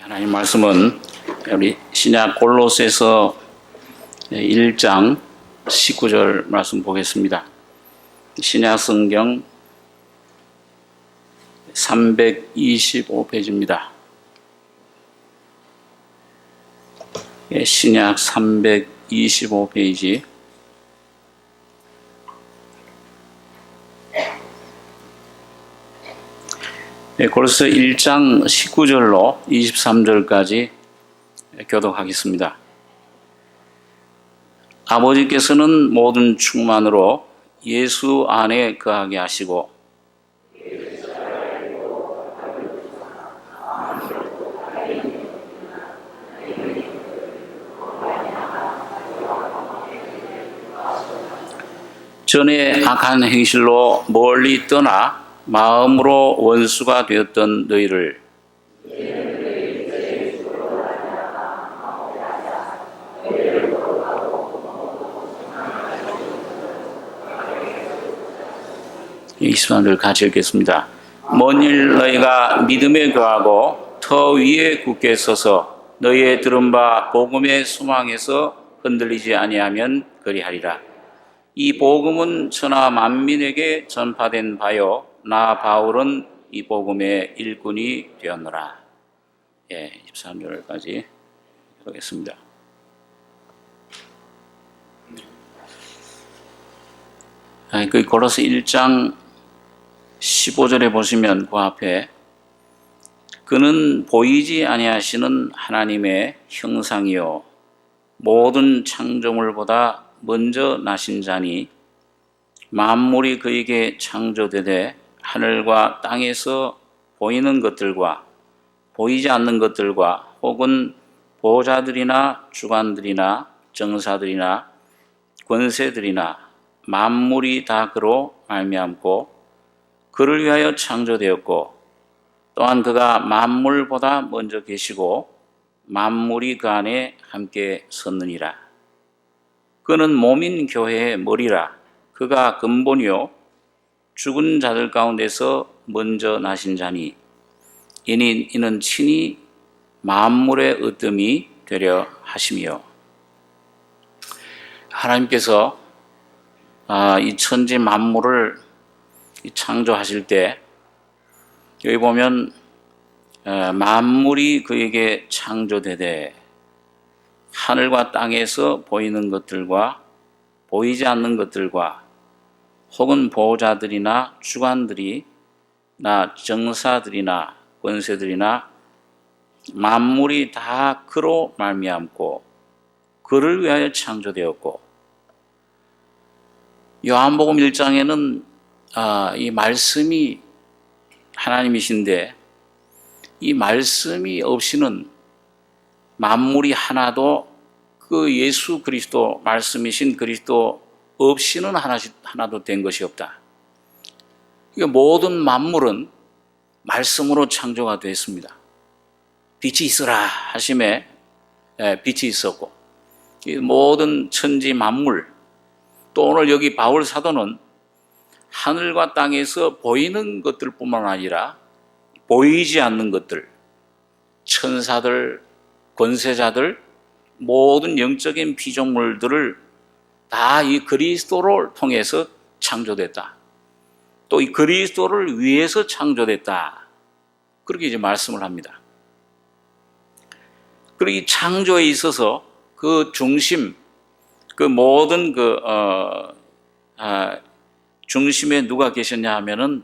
하나님 말씀은 우리 신약 골로새서 1장 19절 말씀 보겠습니다. 신약 성경 325페이지입니다. 신약 325페이지. 골로새 1장 19절로 23절까지 교독하겠습니다. 아버지께서는 모든 충만으로 예수 안에 거하게 하시고 전에 악한 행실로 멀리 떠나 마음으로 원수가 되었던 너희를 이 23절 같이 읽겠습니다. 먼일 너희가 믿음에 거하고 터 위에 굳게 서서 너희의 들은 바 복음의 소망에서 흔들리지 아니하면 그리하리라. 이 복음은 천하 만민에게 전파된 바요 나 바울은 이 복음의 일꾼이 되었노라. 23절까지 보겠습니다. 그 골로새 1장 15절에 보시면 그 앞에 그는 보이지 아니하시는 하나님의 형상이요 모든 창조물보다 먼저 나신 자니 만물이 그에게 창조되되 하늘과 땅에서 보이는 것들과 보이지 않는 것들과 혹은 보호자들이나 주관들이나 정사들이나 권세들이나 만물이 다 그로 말미암고 그를 위하여 창조되었고 또한 그가 만물보다 먼저 계시고 만물이 그 안에 함께 섰느니라. 그는 몸인 교회의 머리라. 그가 근본이요 죽은 자들 가운데서 먼저 나신 자니 이는 친히 만물의 으뜸이 되려 하심이요. 하나님께서 이 천지 만물을 창조하실 때 여기 보면 만물이 그에게 창조되되 하늘과 땅에서 보이는 것들과 보이지 않는 것들과 혹은 보호자들이나 주관들이나 정사들이나 권세들이나 만물이 다 그로 말미암고 그를 위하여 창조되었고 요한복음 1장에는 이 말씀이 하나님이신데 이 말씀이 없이는 만물이 하나도 그 예수 그리스도 말씀이신 그리스도 없이는 하나도 된 것이 없다. 그러니까 모든 만물은 말씀으로 창조가 되었습니다. 빛이 있어라 하심에 빛이 있었고 모든 천지 만물 또 오늘 여기 바울 사도는 하늘과 땅에서 보이는 것들뿐만 아니라 보이지 않는 것들 천사들 권세자들 모든 영적인 피조물들을 다 이 그리스도를 통해서 창조됐다. 또 이 그리스도를 위해서 창조됐다. 그렇게 이제 말씀을 합니다. 그리고 이 창조에 있어서 그 중심, 그 모든 중심에 누가 계셨냐 하면은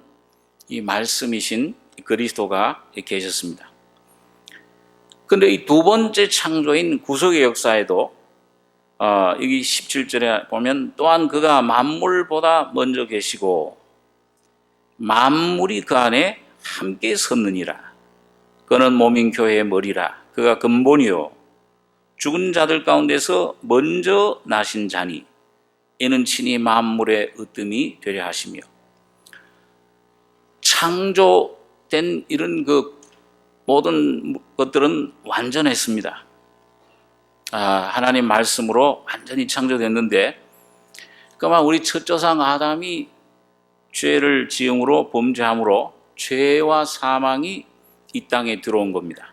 이 말씀이신 그리스도가 계셨습니다. 그런데 이 두 번째 창조인 구속의 역사에도 여기 17절에 보면 또한 그가 만물보다 먼저 계시고 만물이 그 안에 함께 섰느니라. 그는 몸인 교회의 머리라. 그가 근본이요 죽은 자들 가운데서 먼저 나신 자니 이는 친히 만물의 으뜸이 되려 하시며 창조된 이런 그 모든 것들은 완전했습니다. 하나님 말씀으로 완전히 창조됐는데 그만 우리 첫 조상 아담이 죄를 지음으로 범죄함으로 죄와 사망이 이 땅에 들어온 겁니다.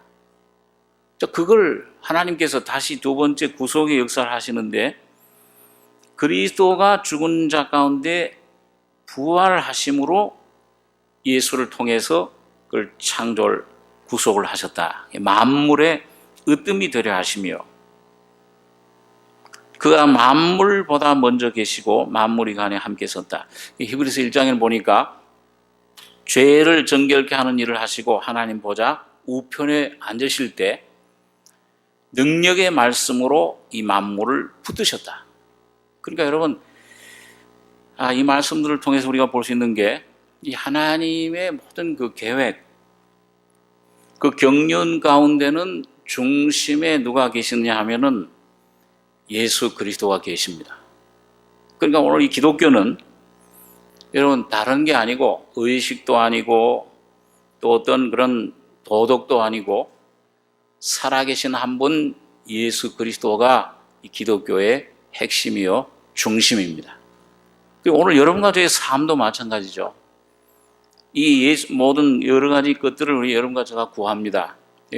그걸 하나님께서 다시 두 번째 구속의 역사를 하시는데 그리스도가 죽은 자 가운데 부활하심으로 예수를 통해서 그걸 창조를 구속을 하셨다. 만물의 으뜸이 되려 하시며 그가 만물보다 먼저 계시고 만물이 간에 함께 섰다. 히브리서 1장에 보니까 죄를 정결케 하는 일을 하시고 하나님 보좌 우편에 앉으실 때 능력의 말씀으로 이 만물을 붙드셨다. 그러니까 여러분, 이 말씀들을 통해서 우리가 볼 수 있는 게 이 하나님의 모든 그 계획, 그 경륜 가운데는 중심에 누가 계시느냐 하면은 예수 그리스도가 계십니다. 그러니까 오늘 이 기독교는 여러분 다른 게 아니고 의식도 아니고 또 어떤 그런 도덕도 아니고 살아계신 한 분 예수 그리스도가 이 기독교의 핵심이요 중심입니다. 그리고 오늘 여러분과 저의 삶도 마찬가지죠. 이 모든 여러 가지 것들을 우리 여러분과 제가 구합니다.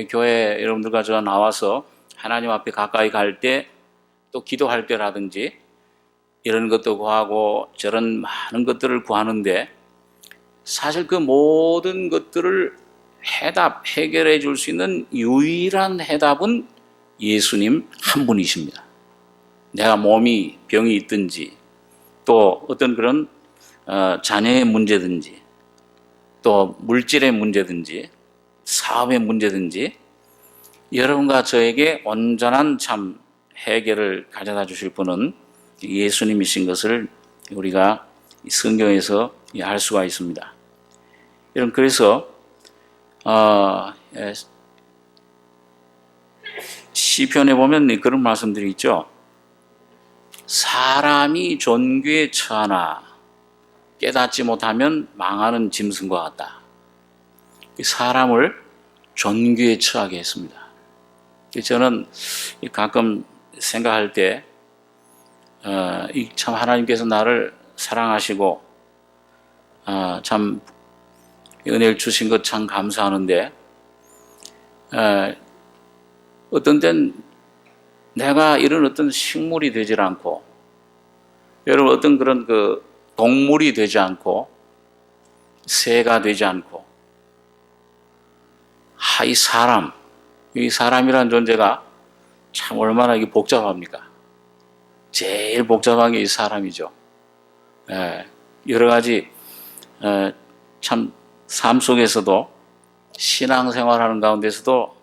교회 여러분들과 제가 나와서 하나님 앞에 가까이 갈 때 또 기도할 때라든지 이런 것도 구하고 저런 많은 것들을 구하는데 사실 그 모든 것들을 해결해 줄 수 있는 유일한 해답은 예수님 한 분이십니다. 내가 몸이 병이 있든지 또 어떤 그런 자녀의 문제든지 또 물질의 문제든지 사업의 문제든지 여러분과 저에게 온전한 참 해결을 가져다 주실 분은 예수님이신 것을 우리가 성경에서 알 수가 있습니다. 여러분 그래서 시편에 보면 그런 말씀들이 있죠. 사람이 존귀에 처하나 깨닫지 못하면 망하는 짐승과 같다. 사람을 존귀에 처하게 했습니다. 저는 가끔 생각할 때 참 하나님께서 나를 사랑하시고 참 은혜를 주신 것 참 감사하는데 어떤 때는 내가 이런 어떤 식물이 되질 않고 여러분 어떤 그런 그 동물이 되지 않고 새가 되지 않고 이 사람이라는 존재가 참 얼마나 이게 복잡합니까? 제일 복잡한 게 이 사람이죠. 여러 가지 참 삶 속에서도 신앙생활하는 가운데서도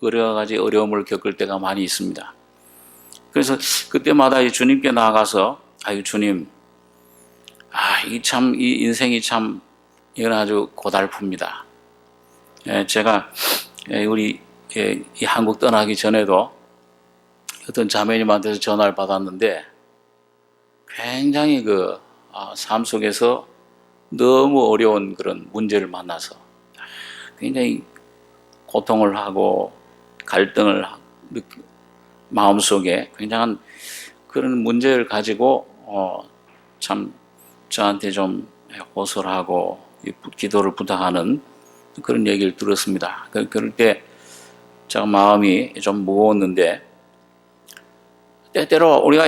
여러 가지 어려움을 겪을 때가 많이 있습니다. 그래서 그때마다 주님께 나아가서 주님, 이 인생이 참 이건 아주 고달픕니다. 제가 우리 이 한국 떠나기 전에도 어떤 자매님한테서 전화를 받았는데 굉장히 그 삶 속에서 너무 어려운 그런 문제를 만나서 굉장히 고통을 하고 갈등을 마음속에 굉장한 그런 문제를 가지고 참 저한테 좀 호소하고 기도를 부탁하는 그런 얘기를 들었습니다. 그럴 때 제가 마음이 좀 무거웠는데 때때로 우리가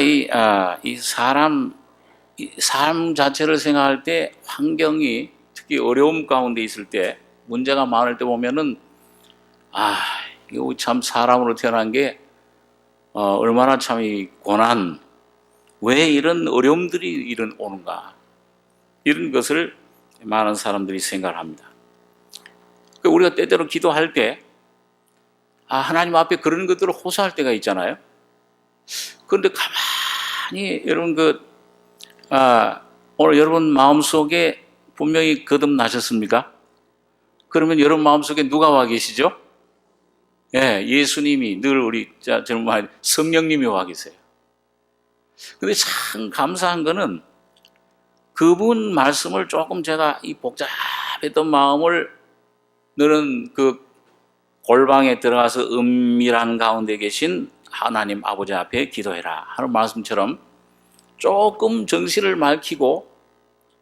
삶 자체를 생각할 때 환경이 특히 어려움 가운데 있을 때 문제가 많을 때 보면은 이거 참 사람으로 태어난 게 얼마나 참 이 고난 왜 이런 어려움들이 오는가 이런 것을 많은 사람들이 생각을 합니다. 우리가 때때로 기도할 때 하나님 앞에 그런 것들을 호소할 때가 있잖아요. 그런데 가만히 여러분 오늘 여러분 마음속에 분명히 거듭나셨습니까? 그러면 여러분 마음속에 누가 와 계시죠? 예수님이 늘 우리 정말 성령님이 와 계세요. 근데 참 감사한 거는 그분 말씀을 조금 제가 이 복잡했던 마음을 너는 그 골방에 들어가서 은밀한 가운데 계신 하나님 아버지 앞에 기도해라 하는 말씀처럼 조금 정신을 맑히고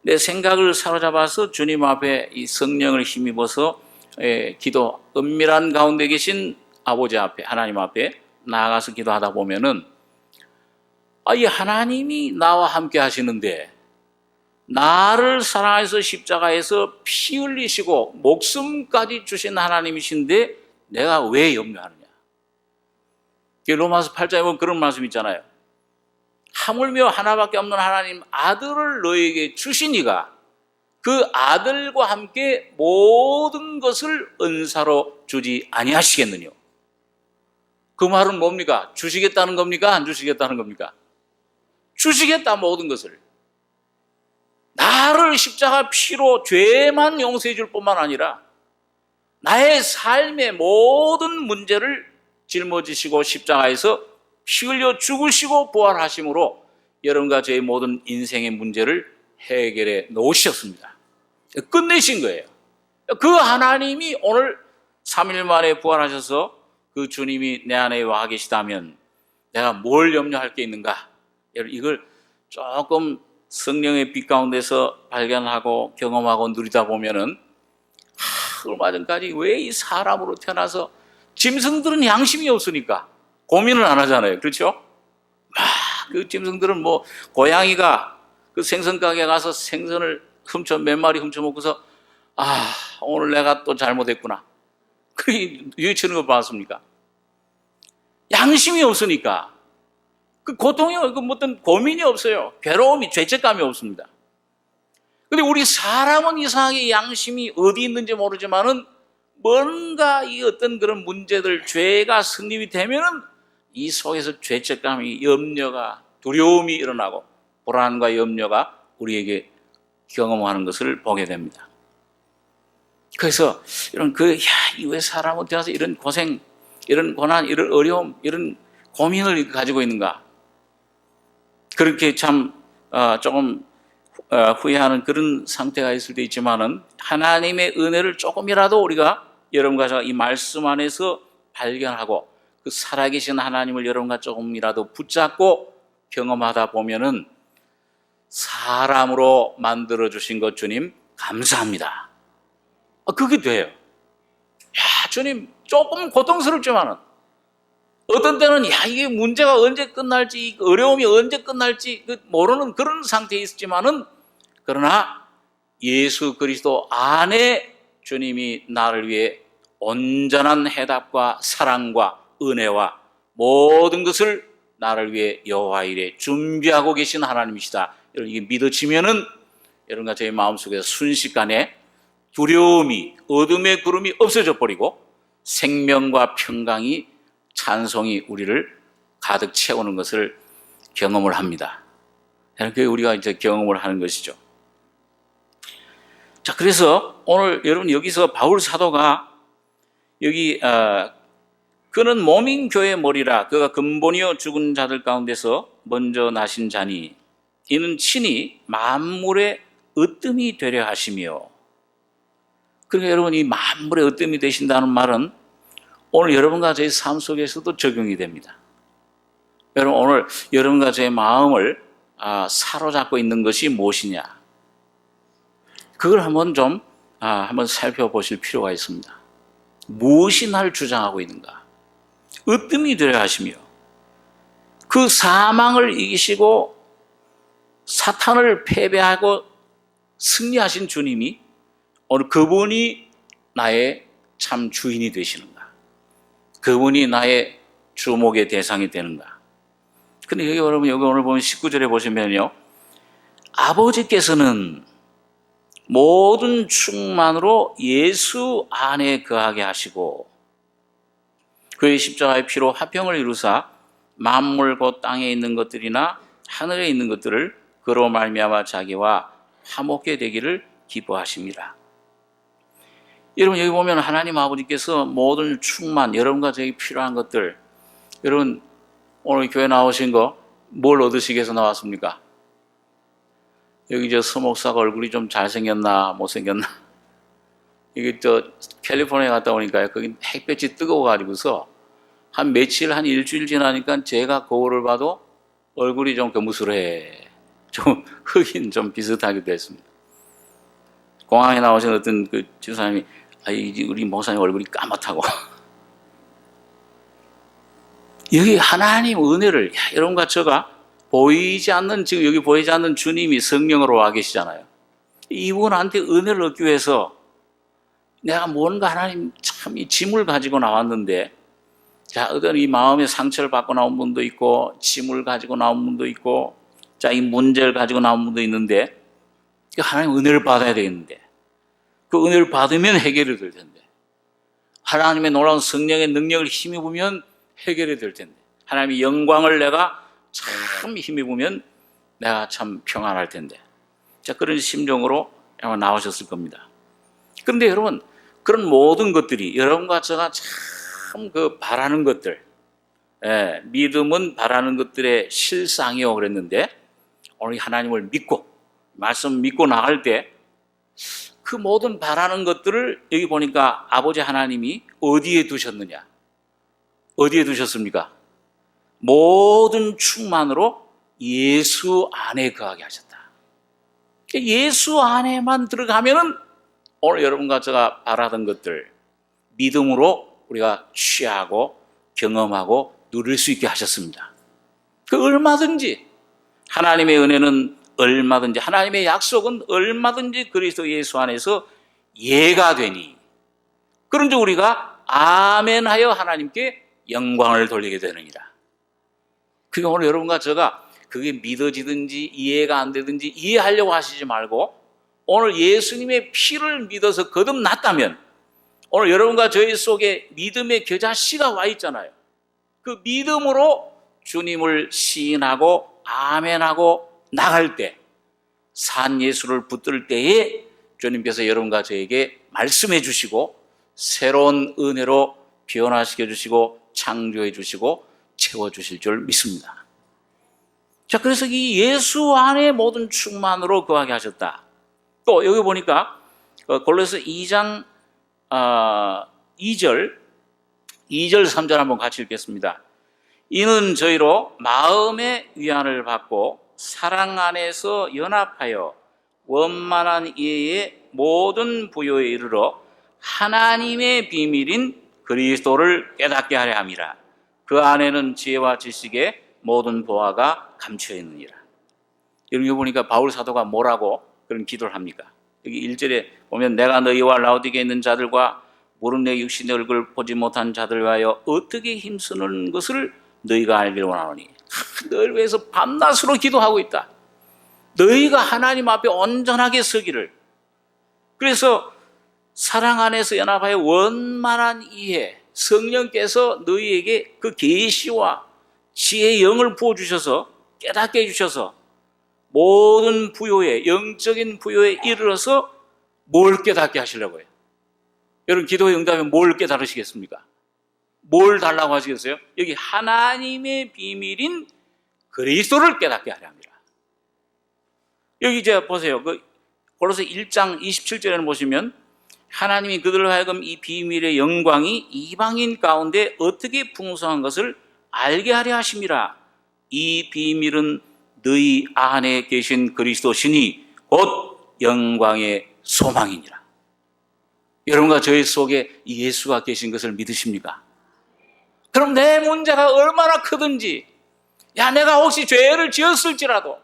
내 생각을 사로잡아서 주님 앞에 이 성령을 힘입어서 은밀한 가운데 계신 아버지 앞에, 하나님 앞에 나아가서 기도하다 보면은 이 하나님이 나와 함께 하시는데 나를 사랑해서 십자가에서 피 흘리시고 목숨까지 주신 하나님이신데 내가 왜 염려하느냐. 로마서 8장에 보면 그런 말씀 있잖아요. 하물며 하나밖에 없는 하나님 아들을 너에게 주시니가 그 아들과 함께 모든 것을 은사로 주지 아니하시겠느냐. 그 말은 뭡니까? 주시겠다는 겁니까? 안 주시겠다는 겁니까? 주시겠다, 모든 것을. 나를 십자가 피로 죄만 용서해 줄 뿐만 아니라 나의 삶의 모든 문제를 짊어지시고 십자가에서 피 흘려 죽으시고 부활하심으로 여러분과 저의 모든 인생의 문제를 해결해 놓으셨습니다. 끝내신 거예요. 그 하나님이 오늘 3일 만에 부활하셔서 그 주님이 내 안에 와 계시다면 내가 뭘 염려할 게 있는가? 이걸 조금 성령의 빛 가운데서 발견하고 경험하고 누리다 보면은 얼마 전까지 왜 이 사람으로 태어나서 짐승들은 양심이 없으니까 고민을 안 하잖아요. 그렇죠? 그 짐승들은 뭐 고양이가 그 생선 가게 가서 생선을 몇 마리 훔쳐 먹고서 오늘 내가 또 잘못했구나. 그게 유치하는 거 봤습니까? 양심이 없으니까 그 고통이 어떤 고민이 없어요. 괴로움이 죄책감이 없습니다. 근데 우리 사람은 이상하게 양심이 어디 있는지 모르지만은 뭔가 이 어떤 그런 문제들, 죄가 승립이 되면은 이 속에서 죄책감이, 염려가, 두려움이 일어나고 불안과 염려가 우리에게 경험하는 것을 보게 됩니다. 그래서 이런 왜 사람은 되어서 이런 고생, 이런 고난, 이런 어려움, 이런 고민을 가지고 있는가? 그렇게 참 조금 후회하는 그런 상태가 있을 때 있지만은 하나님의 은혜를 조금이라도 우리가 여러분과 제가 이 말씀 안에서 발견하고 그 살아계신 하나님을 여러분과 조금이라도 붙잡고 경험하다 보면은 사람으로 만들어 주신 것 주님 감사합니다. 그게 돼요. 주님 조금 고통스럽지만은 어떤 때는 이게 문제가 언제 끝날지, 어려움이 언제 끝날지 모르는 그런 상태에 있었지만은 그러나 예수 그리스도 안에 주님이 나를 위해 온전한 해답과 사랑과 은혜와 모든 것을 나를 위해 여호와 이레 준비하고 계신 하나님이시다. 여러분 이게 믿어지면은 여러분과 저희 마음속에서 순식간에 두려움이, 어둠의 구름이 없어져 버리고 생명과 평강이, 찬송이 우리를 가득 채우는 것을 경험을 합니다. 그게 우리가 이제 경험을 하는 것이죠. 자, 그래서 오늘 여러분 여기서 바울 사도가 여기 그는 몸인 교회의 머리라 그가 근본이요 죽은 자들 가운데서 먼저 나신 자니 이는 친히 만물의 으뜸이 되려 하시며. 그러니까 여러분 이 만물의 으뜸이 되신다는 말은 오늘 여러분과 저의 삶 속에서도 적용이 됩니다. 여러분 오늘 여러분과 저의 마음을 사로잡고 있는 것이 무엇이냐? 그걸 한번 좀 한번 살펴보실 필요가 있습니다. 무엇이 나를 주장하고 있는가? 으뜸이 되려 하시며 그 사망을 이기시고 사탄을 패배하고 승리하신 주님이 오늘 그분이 나의 참 주인이 되시는가? 그분이 나의 주목의 대상이 되는가? 근데 여기 여러분 여기 오늘 보면 19절에 보시면요. 아버지께서는 모든 충만으로 예수 안에 거하게 하시고 그의 십자가의 피로 화평을 이루사 만물 곧 땅에 있는 것들이나 하늘에 있는 것들을 그로 말미암아 자기와 화목게 되기를 기뻐하십니다. 여러분 여기 보면 하나님 아버지께서 모든 충만, 여러분과 저에게 필요한 것들, 여러분 오늘 교회 나오신 거 뭘 얻으시기 위해서 나왔습니까? 여기 서목사가 얼굴이 좀 잘생겼나 못생겼나? 이게 캘리포니아 갔다 오니까요. 거기 햇볕이 뜨거워가지고서 한 며칠, 한 일주일 지나니까 제가 거울을 봐도 얼굴이 좀 거무스레, 좀 흑인 좀 비슷하기도 했습니다. 공항에 나오신 어떤 그 집사님이 우리 목사님 얼굴이 까맣다고. 여기 하나님 은혜를, 여러분과 제가 보이지 않는, 지금 여기 보이지 않는 주님이 성령으로 와 계시잖아요. 이분한테 은혜를 얻기 위해서 내가 뭔가 하나님 참 이 짐을 가지고 나왔는데, 자, 어떤 이 마음의 상처를 받고 나온 분도 있고, 짐을 가지고 나온 분도 있고, 자, 이 문제를 가지고 나온 분도 있는데, 하나님 은혜를 받아야 되겠는데, 그 은혜를 받으면 해결이 될 텐데, 하나님의 놀라운 성령의 능력을 힘입으면 해결이 될 텐데, 하나님의 영광을 내가 참 힘입으면 내가 참 평안할 텐데, 자, 그런 심정으로 아마 나오셨을 겁니다. 그런데 여러분, 그런 모든 것들이 여러분과 제가 참 그 바라는 것들, 믿음은 바라는 것들의 실상이요 그랬는데, 오늘 하나님을 믿고 말씀 믿고 나갈 때 그 모든 바라는 것들을 여기 보니까 아버지 하나님이 어디에 두셨느냐? 어디에 두셨습니까? 모든 충만으로 예수 안에 거하게 하셨다. 예수 안에만 들어가면은 오늘 여러분과 제가 바라던 것들 믿음으로 우리가 취하고 경험하고 누릴 수 있게 하셨습니다. 그 얼마든지 하나님의 은혜는 얼마든지, 하나님의 약속은 얼마든지 그리스도 예수 안에서 예가 되니, 그런즉 우리가 아멘하여 하나님께 영광을 돌리게 되느니라. 그게 오늘 여러분과 제가 그게 믿어지든지 이해가 안 되든지 이해하려고 하시지 말고, 오늘 예수님의 피를 믿어서 거듭났다면 오늘 여러분과 저희 속에 믿음의 겨자씨가 와 있잖아요. 그 믿음으로 주님을 시인하고 아멘하고 나갈 때, 산 예수를 붙들 때에 주님께서 여러분과 저에게 말씀해 주시고 새로운 은혜로 변화시켜 주시고 창조해 주시고 채워 주실 줄 믿습니다. 자, 그래서 이 예수 안에 모든 충만으로 거하게 하셨다. 또 여기 보니까 골로새 2장 2절 3절 한번 같이 읽겠습니다. 이는 저희로 마음의 위안을 받고 사랑 안에서 연합하여 원만한 이해의 모든 부요에 이르러 하나님의 비밀인 그리스도를 깨닫게 하려 함이라. 그 안에는 지혜와 지식의 모든 보화가 감추어 있느니라. 여기 보니까 바울 사도가 뭐라고 그런 기도를 합니까? 여기 1절에 보면 내가 너희와 라오디게에 있는 자들과 모른 내 육신의 얼굴을 보지 못한 자들 위하여 어떻게 힘쓰는 것을 너희가 알기를 원하노니, 너희를 위해서 밤낮으로 기도하고 있다. 너희가 하나님 앞에 온전하게 서기를. 그래서 사랑 안에서 연합하여 원만한 이해, 성령께서 너희에게 그 계시와 지혜의 영을 부어주셔서 깨닫게 해주셔서 모든 부요에, 영적인 부요에 이르러서 뭘 깨닫게 하시려고 해요? 여러분, 기도의 응답에 뭘 깨달으시겠습니까? 뭘 달라고 하시겠어요? 여기 하나님의 비밀인 그리스도를 깨닫게 하려 합니다. 여기 이제 보세요. 골로새 1장 27절에는 보시면 하나님이 그들로 하여금 이 비밀의 영광이 이방인 가운데 어떻게 풍성한 것을 알게 하려 하심이라. 이 비밀은 너희 안에 계신 그리스도시니 곧 영광의 소망이니라. 여러분과 저희 속에 예수가 계신 것을 믿으십니까? 그럼 내 문제가 얼마나 크든지, 내가 혹시 죄를 지었을지라도,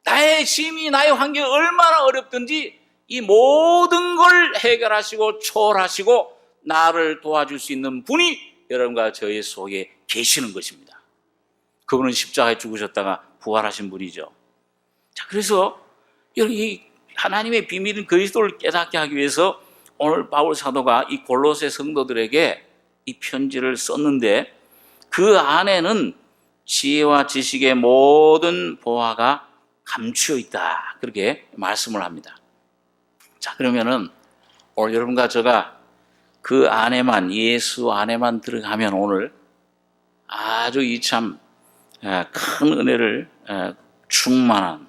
나의 짐이, 나의 환경이 얼마나 어렵든지 이 모든 걸 해결하시고 초월하시고 나를 도와줄 수 있는 분이 여러분과 저희 속에 계시는 것입니다. 그분은 십자가에 죽으셨다가 부활하신 분이죠. 자, 그래서 이 하나님의 비밀인 그리스도를 깨닫게 하기 위해서 오늘 바울 사도가 이 골로새 성도들에게 이 편지를 썼는데, 그 안에는 지혜와 지식의 모든 보화가 감추어 있다, 그렇게 말씀을 합니다. 자, 그러면은 오늘 여러분과 제가 그 안에만, 예수 안에만 들어가면 오늘 아주 이 참 큰 은혜를 충만한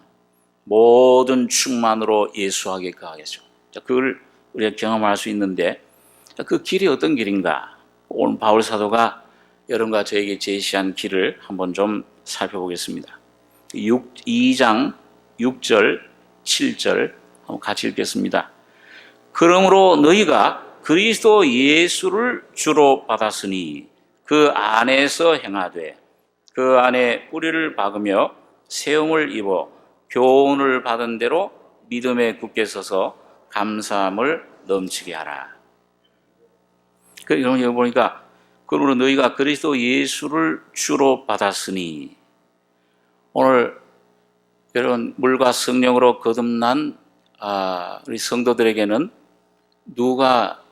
모든 충만으로 예수하게 가겠죠. 자, 그걸 우리가 경험할 수 있는데, 그 길이 어떤 길인가? 오늘 바울 사도가 여러분과 저에게 제시한 길을 한번 좀 살펴보겠습니다. 2장 6절 7절 한번 같이 읽겠습니다. 그러므로 너희가 그리스도 예수를 주로 받았으니 그 안에서 행하되 그 안에 뿌리를 박으며 세움을 입어 교훈을 받은 대로 믿음에 굳게 서서 감사함을 넘치게 하라. 여기 보니까 그러므로 너희가 그리스도 예수를 주로 받았으니, 오늘 여러분 물과 성령으로 거듭난 우리 성도들에게는 누가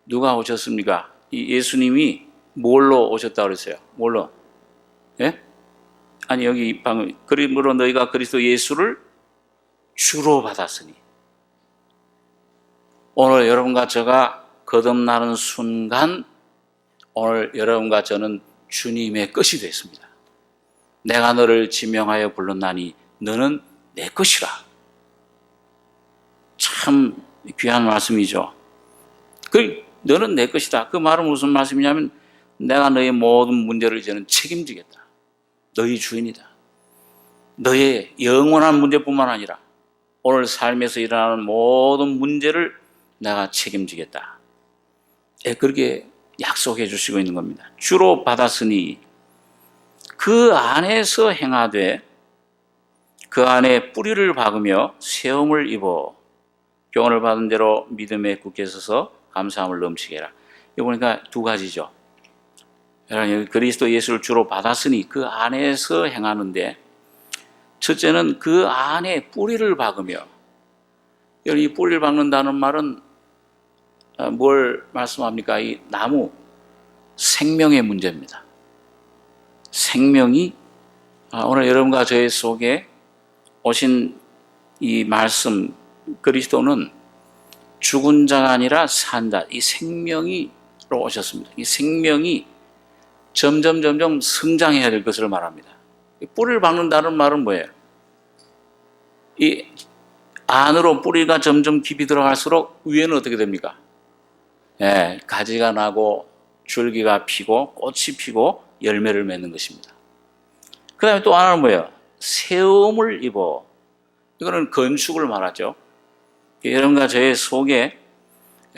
오셨습니까? 이 예수님이 뭘로 오셨다고 그랬어요? 뭘로? 예? 아니 여기 방금 그러므로 너희가 그리스도 예수를 주로 받았으니, 오늘 여러분과 저가 거듭나는 순간 오늘 여러분과 저는 주님의 것이 됐습니다. 내가 너를 지명하여 불렀나니 너는 내 것이라. 참 귀한 말씀이죠. 너는 내 것이다. 그 말은 무슨 말씀이냐면 내가 너의 모든 문제를 이제는 책임지겠다. 너희 주인이다. 너의 영원한 문제뿐만 아니라 오늘 삶에서 일어나는 모든 문제를 내가 책임지겠다. 그렇게 약속해 주시고 있는 겁니다. 주로 받았으니 그 안에서 행하되 그 안에 뿌리를 박으며 세움을 입어 교훈을 받은 대로 믿음에 굳게 서서 감사함을 넘치게 해라. 이거 보니까 두 가지죠. 여러분, 그리스도 예수를 주로 받았으니 그 안에서 행하는데, 첫째는 그 안에 뿌리를 박으며, 이 뿌리를 박는다는 말은 뭘 말씀합니까? 이 나무, 생명의 문제입니다. 생명이 오늘 여러분과 저의 속에 오신 이 말씀, 그리스도는 죽은 자가 아니라 산다. 이 생명이로 오셨습니다. 이 생명이 점점 성장해야 될 것을 말합니다. 뿌리를 박는다는 말은 뭐예요? 이 안으로 뿌리가 점점 깊이 들어갈수록 위에는 어떻게 됩니까? 가지가 나고 줄기가 피고 꽃이 피고 열매를 맺는 것입니다. 그 다음에 또 하나는 뭐예요? 세움을 입어. 이거는 건축을 말하죠. 여러분과 저의 속에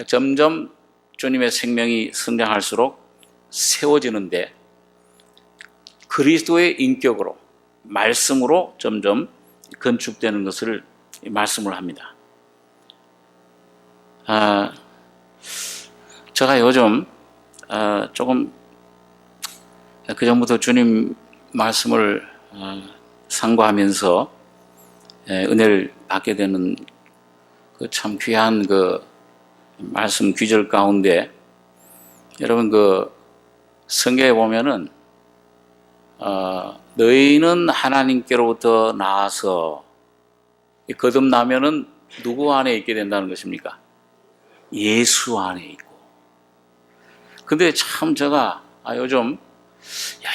점점 주님의 생명이 성장할수록 세워지는데, 그리스도의 인격으로, 말씀으로 점점 건축되는 것을 말씀을 합니다. 제가 요즘 조금 그전부터 주님 말씀을 상고하면서 은혜를 받게 되는 그 참 귀한 그 말씀 귀절 가운데, 여러분 그 성경에 보면은 너희는 하나님께로부터 나와서 거듭나면은 누구 안에 있게 된다는 것입니까? 예수 안에 있고. 근데 참 제가 요즘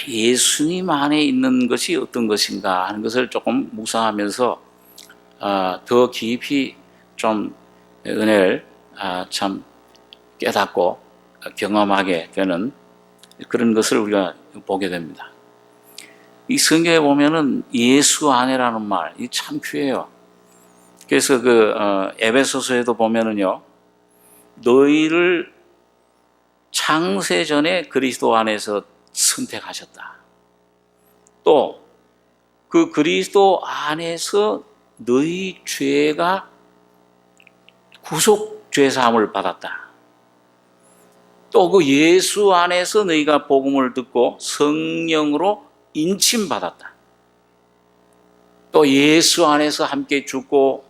예수님 안에 있는 것이 어떤 것인가 하는 것을 조금 묵상하면서 더 깊이 좀 은혜를 참 깨닫고 경험하게 되는 그런 것을 우리가 보게 됩니다. 이 성경에 보면은 예수 안에라는 말, 이 참 귀해요. 그래서 그 에베소서에도 보면은요, 너희를 창세 전에 그리스도 안에서 선택하셨다. 또 그 그리스도 안에서 너희 죄가 구속 죄사함을 받았다. 또 그 예수 안에서 너희가 복음을 듣고 성령으로 인침받았다. 또 예수 안에서 함께 죽고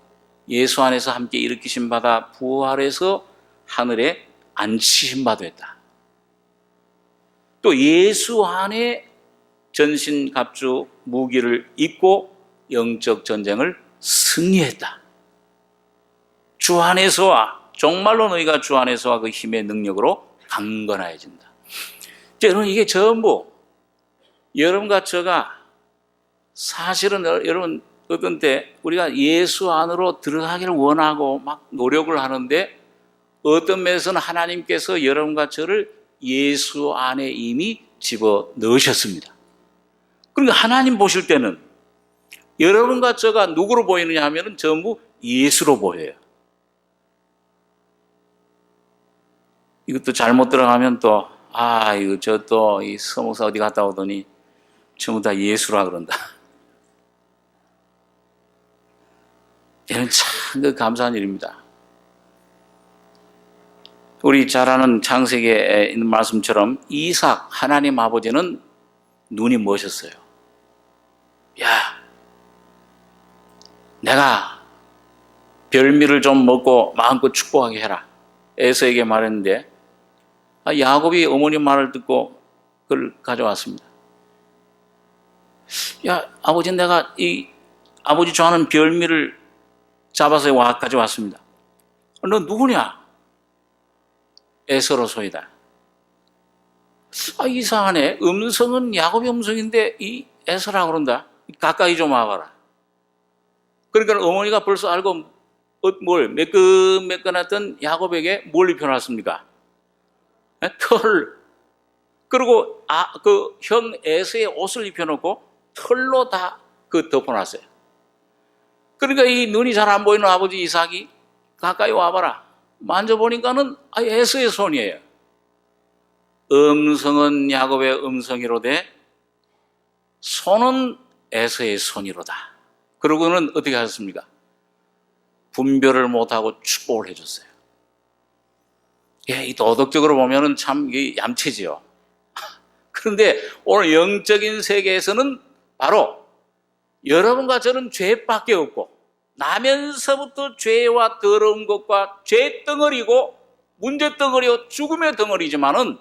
예수 안에서 함께 일으키심 받아 부활해서 하늘에 앉히심 받았다. 또 예수 안에 전신갑주 무기를 입고 영적 전쟁을 승리했다. 주 안에서와, 정말로 너희가 주 안에서와 그 힘의 능력으로 강건해진다. 여러분, 이게 전부 여러분과 저가 사실은 여러분 어떤 때 우리가 예수 안으로 들어가기를 원하고 막 노력을 하는데, 어떤 면에서는 하나님께서 여러분과 저를 예수 안에 이미 집어 넣으셨습니다. 그러니까 하나님 보실 때는 여러분과 저가 누구로 보이느냐 하면 전부 예수로 보여요. 이것도 잘못 들어가면 또 이거 저 또 이 서목사 어디 갔다 오더니 전부 다 예수라 그런다. 이는 참 감사한 일입니다. 우리 잘 아는 창세기에 있는 말씀처럼 이삭, 하나님 아버지는 눈이 멋있어요. 야, 내가 별미를 좀 먹고 마음껏 축복하게 해라. 에서에게 말했는데 야곱이 어머니 말을 듣고 그걸 가져왔습니다. 야, 아버지, 내가 이 아버지 좋아하는 별미를 잡아서 가져왔습니다. 너 누구냐? 에서로 소이다. 이상하네. 음성은 야곱의 음성인데 이 에서라 그런다. 가까이 좀 와봐라. 그러니까 어머니가 벌써 알고 매끈매끈했던 야곱에게 뭘 입혀놨습니까? 털. 그리고 그 형 에서의 옷을 입혀놓고 털로 다 덮어놨어요. 그러니까 이 눈이 잘 안 보이는 아버지 이삭이 가까이 와봐라. 만져보니까는 에서의 손이에요. 음성은 야곱의 음성이로되 손은 에서의 손이로다. 그러고는 어떻게 하셨습니까? 분별을 못하고 축복을 해줬어요. 이 도덕적으로 보면은 참 얌체지요. 그런데 오늘 영적인 세계에서는 바로 여러분과 저는 죄밖에 없고 나면서부터 죄와 더러운 것과 죄 덩어리고 문제 덩어리요 죽음의 덩어리지만은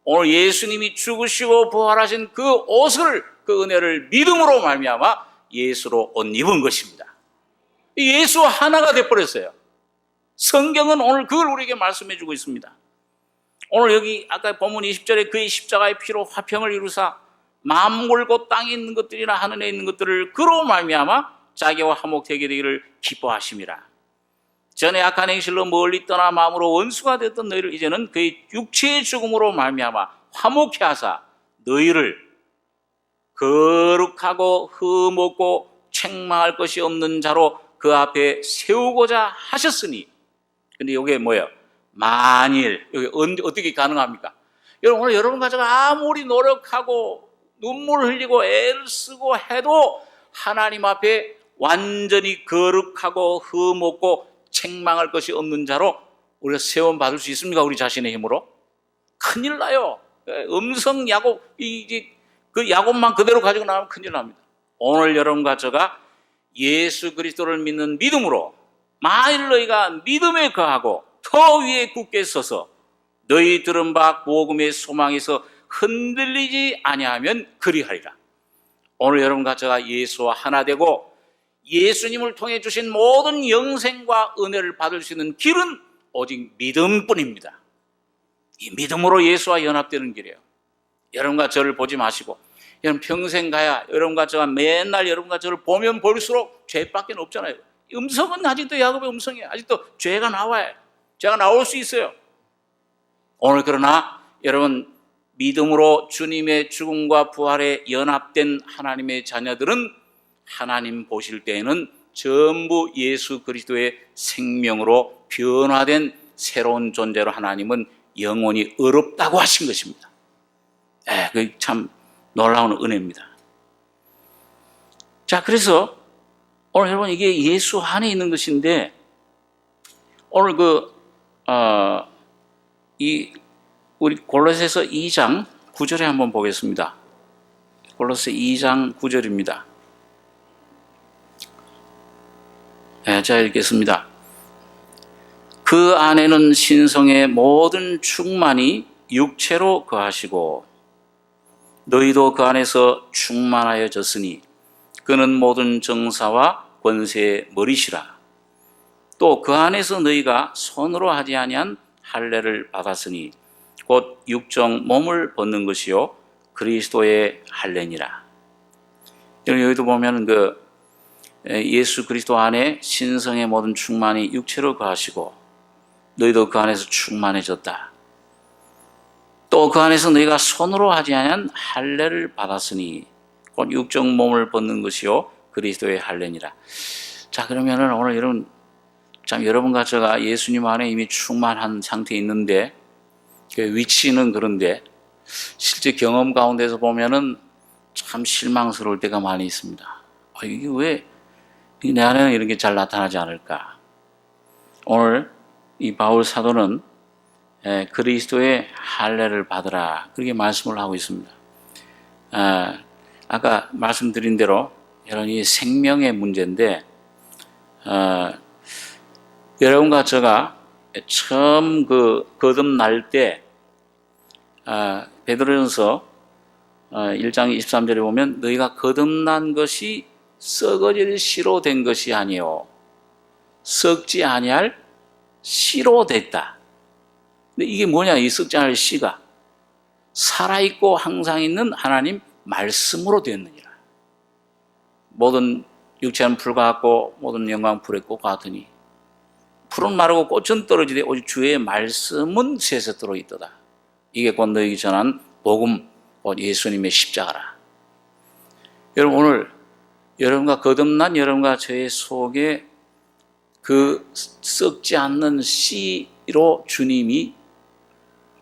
오늘 예수님이 죽으시고 부활하신 그 옷을, 그 은혜를 믿음으로 말미암아 예수로 옷 입은 것입니다. 예수 하나가 돼버렸어요. 성경은 오늘 그걸 우리에게 말씀해 주고 있습니다. 오늘 여기 아까 본문 20절에 그의 십자가의 피로 화평을 이루사 만물고 땅에 있는 것들이나 하늘에 있는 것들을 그로 말미암아 자기와 화목되게 되기를 기뻐하심이라. 전에 악한 행실로 멀리 떠나 마음으로 원수가 되었던 너희를 이제는 그의 육체의 죽음으로 말미암아 화목케 하사 너희를 거룩하고 흠없고 책망할 것이 없는 자로 그 앞에 세우고자 하셨으니. 근데 이게 뭐예요? 만일, 여기 어떻게 가능합니까? 여러분, 오늘 여러분 가져가 아무리 노력하고 눈물 흘리고 애를 쓰고 해도 하나님 앞에 완전히 거룩하고 흠없고 책망할 것이 없는 자로 우리가 세움 받을 수 있습니까? 우리 자신의 힘으로? 큰일 나요. 음성 야곱, 그 야곱만 그대로 가지고 나오면 큰일 납니다. 오늘 여러분과 저가 예수 그리스도를 믿는 믿음으로 만일 너희가 믿음에 거하고 터 위에 굳게 서서 너희 들은 바 복음의 소망에서 흔들리지 아니하면 그리하리라. 오늘 여러분과 저가 예수와 하나 되고 예수님을 통해 주신 모든 영생과 은혜를 받을 수 있는 길은 오직 믿음뿐입니다. 이 믿음으로 예수와 연합되는 길이에요. 여러분과 저를 보지 마시고 여러분 평생 가야 여러분과 저가 맨날 여러분과 저를 보면 볼수록 죄밖에 없잖아요. 음성은 아직도 야곱의 음성이에요. 아직도 죄가 나와요. 죄가 나올 수 있어요. 오늘 그러나 여러분 믿음으로 주님의 죽음과 부활에 연합된 하나님의 자녀들은 하나님 보실 때에는 전부 예수 그리스도의 생명으로 변화된 새로운 존재로 하나님은 영원히 의롭다고 하신 것입니다. 그게 참 놀라운 은혜입니다. 자, 그래서 오늘 여러분 이게 예수 안에 있는 것인데 오늘 우리 골로새서 2장 9절에 한번 보겠습니다. 골로새 2장 9절입니다. 자, 읽겠습니다. 그 안에는 신성의 모든 충만이 육체로 거하시고 너희도 그 안에서 충만하여졌으니 그는 모든 정사와 권세의 머리시라. 또 그 안에서 너희가 손으로 하지 아니한 할례를 받았으니 곧 육정 몸을 벗는 것이요 그리스도의 할례니라. 여기도 보면 예수 그리스도 안에 신성의 모든 충만이 육체로 거하시고 너희도 그 안에서 충만해졌다. 또 그 안에서 너희가 손으로 하지 아니한 할례를 받았으니 곧 육정 몸을 벗는 것이요 그리스도의 할례니라. 자, 그러면은 오늘 여러분과 제가 예수님 안에 이미 충만한 상태에 있는데 그 위치는 그런데 실제 경험 가운데서 보면은 참 실망스러울 때가 많이 있습니다. 이게 왜 내 안에는 이런 게 잘 나타나지 않을까? 오늘 이 바울 사도는 그리스도의 할례를 받으라 그렇게 말씀을 하고 있습니다. 아까 말씀드린 대로 여러분 이 생명의 문제인데 여러분과 제가 처음 거듭날 때 베드로전서 1장 23절에 보면 너희가 거듭난 것이 썩어질 씨로 된 것이 아니요 썩지 아니할 씨로 됐다. 근데 이게 뭐냐? 이 썩지 않을 씨가 살아있고 항상 있는 하나님 말씀으로 되었느니라. 모든 육체는 풀과 같고 모든 영광 불의 꽃과 같으니 풀은 마르고 꽃은 떨어지되 오직 주의 말씀은 새새 들어있도다. 이게 곧 너희에게 전한 복음, 곧 예수님의 십자가라. 여러분 오늘 여러분과 거듭난 여러분과 저의 속에 그 썩지 않는 씨로 주님이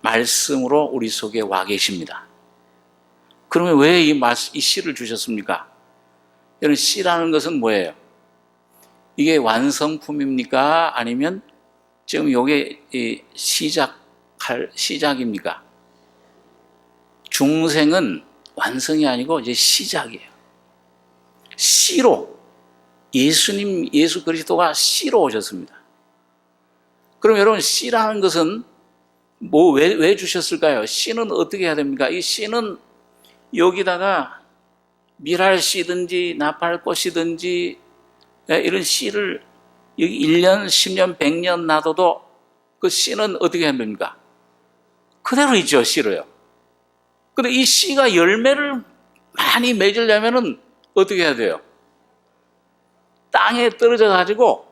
말씀으로 우리 속에 와 계십니다. 그러면 왜 이 씨를 주셨습니까? 여러분 씨라는 것은 뭐예요? 이게 완성품입니까? 아니면 지금 이게 시작입니까? 중생은 완성이 아니고 이제 시작이에요. 씨로 예수 그리스도가 씨로 오셨습니다. 그럼 여러분 씨라는 것은 왜 주셨을까요? 씨는 어떻게 해야 됩니까? 이 씨는 여기다가 밀알 씨든지 나팔꽃이든지 이런 씨를 여기 1년, 10년, 100년 놔둬도 그 씨는 어떻게 해야 됩니까? 그대로 있죠, 씨로요. 근데 이 씨가 열매를 많이 맺으려면은 어떻게 해야 돼요? 땅에 떨어져 가지고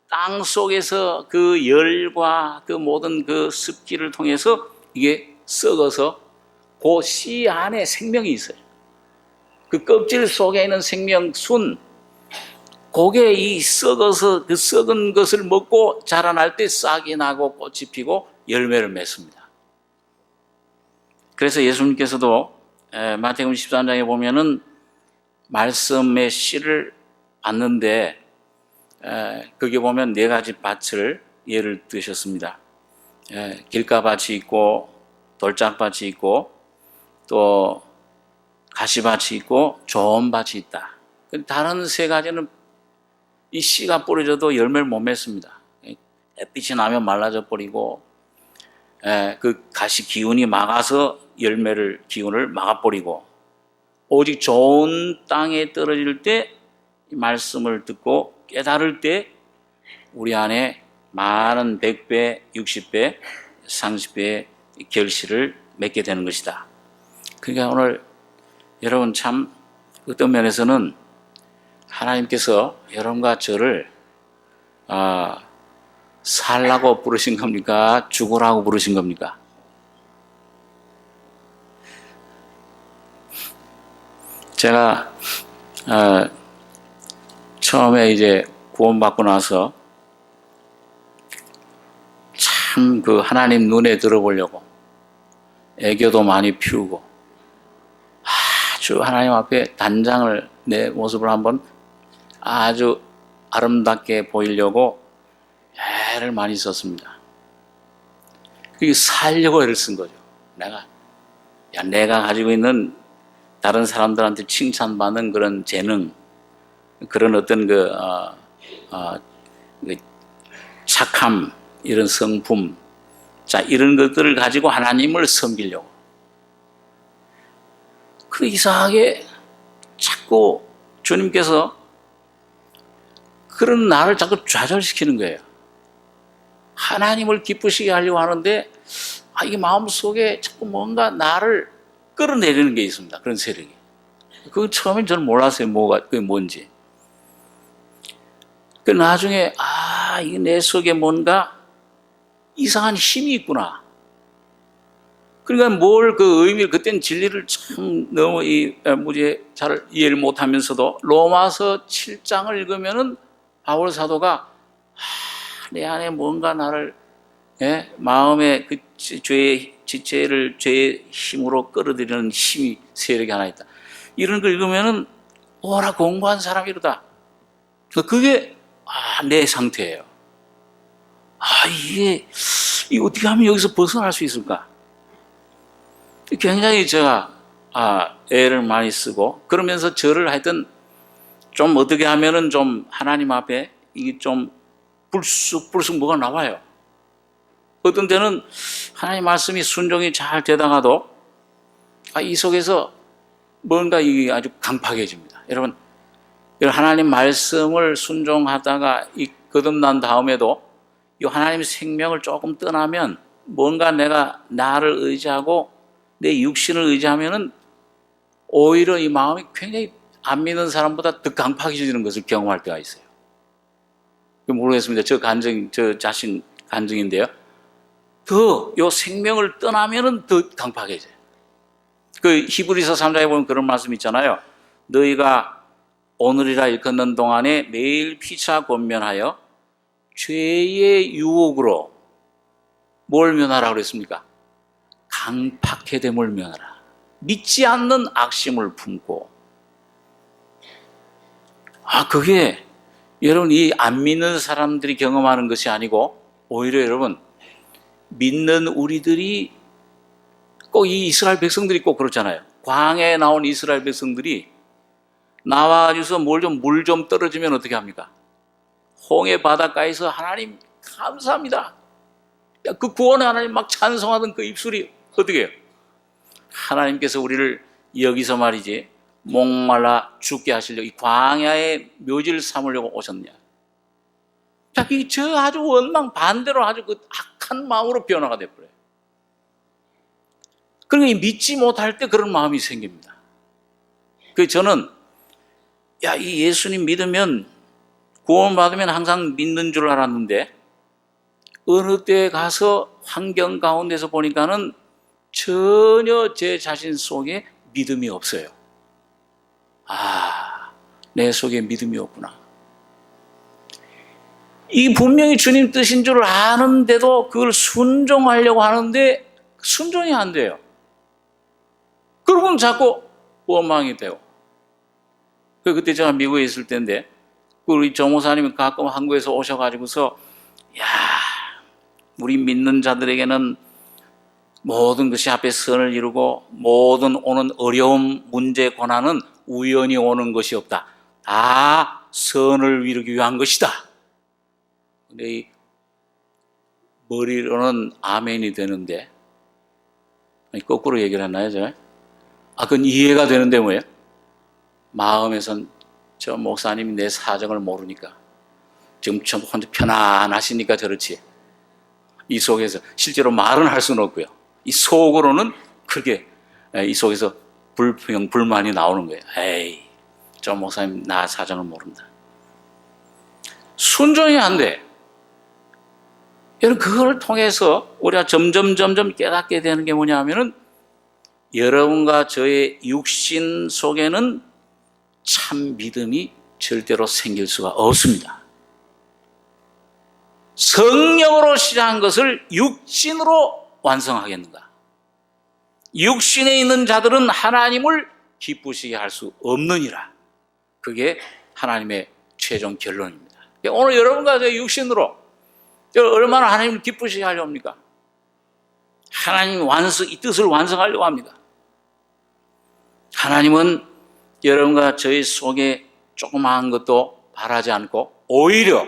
땅 속에서 그 열과 그 모든 그 습기를 통해서 이게 썩어서 그 씨 안에 생명이 있어요. 그 껍질 속에 있는 생명순, 그게 이 썩어서 그 썩은 것을 먹고 자라날 때 싹이 나고 꽃이 피고 열매를 맺습니다. 그래서 예수님께서도 마태복음 13장에 보면은 말씀의 씨를 받는데 거기 보면 4가지 밭을 예를 드셨습니다. 길가밭이 있고 돌짝밭이 있고 또 가시밭이 있고 좋은 밭이 있다. 다른 3가지는 이 씨가 뿌려져도 열매를 못 맺습니다. 햇빛이 나면 말라져 버리고 그 가시 기운이 막아서 기운을 막아버리고 오직 좋은 땅에 떨어질 때 말씀을 듣고 깨달을 때 우리 안에 많은 100배, 60배, 30배의 결실을 맺게 되는 것이다. 그러니까 오늘 여러분 참 어떤 면에서는 하나님께서 여러분과 저를 살라고 부르신 겁니까? 죽으라고 부르신 겁니까? 제가 처음에 이제 구원받고 나서 참 그 하나님 눈에 들어보려고 애교도 많이 피우고 아주 하나님 앞에 단장을 내 모습을 한번 아주 아름답게 보이려고 애를 많이 썼습니다. 그게 살려고 애를 쓴 거죠. 내가 가지고 있는 다른 사람들한테 칭찬받는 그런 재능, 그런 어떤 그 착함, 이런 성품, 자 이런 것들을 가지고 하나님을 섬기려고. 그런데 이상하게 자꾸 주님께서 그런 나를 자꾸 좌절시키는 거예요. 하나님을 기쁘시게 하려고 하는데 이게 마음속에 자꾸 뭔가 나를 끌어내리는 게 있습니다. 그런 세력이. 그거 처음엔 저는 몰랐어요. 그게 뭔지. 그 나중에 이게 내 속에 뭔가 이상한 힘이 있구나. 그러니까 그 의미를 그때는 진리를 참 너무 잘 이해를 못하면서도 로마서 7장을 읽으면은 바울 사도가 내 안에 뭔가 나를 예? 마음의 그 죄의 지체를 죄의 힘으로 끌어들이는 힘이 세력이 하나 있다. 이런 걸 읽으면은 오라 공부한 사람이로다. 그게 내 상태예요. 이게 어떻게 하면 여기서 벗어날 수 있을까? 굉장히 제가 애를 많이 쓰고 그러면서 저를 하여튼 좀 어떻게 하면은 좀 하나님 앞에 이게 좀 불쑥 뭐가 나와요. 어떤 때는 하나님 말씀이 순종이 잘 되다가도 이 속에서 뭔가 이게 아주 강팍해집니다. 여러분 하나님 말씀을 순종하다가 거듭난 다음에도 이 하나님 생명을 조금 떠나면 뭔가 내가 나를 의지하고 내 육신을 의지하면은 오히려 이 마음이 굉장히 안 믿는 사람보다 더 강팍해지는 것을 경험할 때가 있어요. 모르겠습니다. 저 자신 간증인데요. 요 생명을 떠나면은 더 강팍해져요. 그 히브리서 3장에 보면 그런 말씀 있잖아요. 너희가 오늘이라 일컫는 동안에 매일 피차 권면하여 죄의 유혹으로 뭘 면하라고 그랬습니까? 강팍해됨을 면하라. 믿지 않는 악심을 품고. 그게 여러분 이 안 믿는 사람들이 경험하는 것이 아니고 오히려 여러분 믿는 우리들이 꼭 이 이스라엘 백성들이 꼭 그렇잖아요. 광야에 나온 이스라엘 백성들이 나와주서 물 좀 떨어지면 어떻게 합니까? 홍해 바닷가에서 하나님 감사합니다. 그 구원의 하나님 막 찬송하던 그 입술이 어떻게 해요? 하나님께서 우리를 여기서 말이지 목말라 죽게 하시려고 이 광야의 묘지를 삼으려고 오셨냐. 저 아주 원망 반대로 아주 그 악한 마음으로 변화가 돼버려요. 그러니까 믿지 못할 때 그런 마음이 생깁니다. 그래서 저는 이 예수님 믿으면 구원받으면 항상 믿는 줄 알았는데 어느 때 가서 환경 가운데서 보니까는 전혀 제 자신 속에 믿음이 없어요. 내 속에 믿음이 없구나. 이 분명히 주님 뜻인 줄 아는데도 그걸 순종하려고 하는데 순종이 안 돼요. 그러면 자꾸 원망이 되고. 그때 제가 미국에 있을 때인데 우리 정호사님이 가끔 한국에서 오셔가지고서 우리 믿는 자들에게는 모든 것이 앞에 선을 이루고 모든 오는 어려움, 문제, 고난은 우연히 오는 것이 없다. 다 선을 이루기 위한 것이다. 근데 이 머리로는 아멘이 되는데 거꾸로 얘기를 했나요, 제가? 그건 이해가 되는데 뭐예요? 마음에선 저 목사님이 내 사정을 모르니까 지금 좀 혼자 편안하시니까 저렇지. 이 속에서 실제로 말은 할 수는 없고요. 이 속으로는 크게 이 속에서 불평, 불만이 나오는 거예요. 저 목사님 나 사정을 모른다. 순종이 안 돼. 여러분 그걸 통해서 우리가 점점 깨닫게 되는 게 뭐냐 하면은 여러분과 저의 육신 속에는 참 믿음이 절대로 생길 수가 없습니다. 성령으로 시작한 것을 육신으로 완성하겠는가? 육신에 있는 자들은 하나님을 기쁘시게 할 수 없느니라. 그게 하나님의 최종 결론입니다. 오늘 여러분과 저 육신으로 얼마나 하나님을 기쁘시게 하려고 합니까? 하나님 이 뜻을 완성하려고 합니다. 하나님은 여러분과 저희 속에 조그마한 것도 바라지 않고 오히려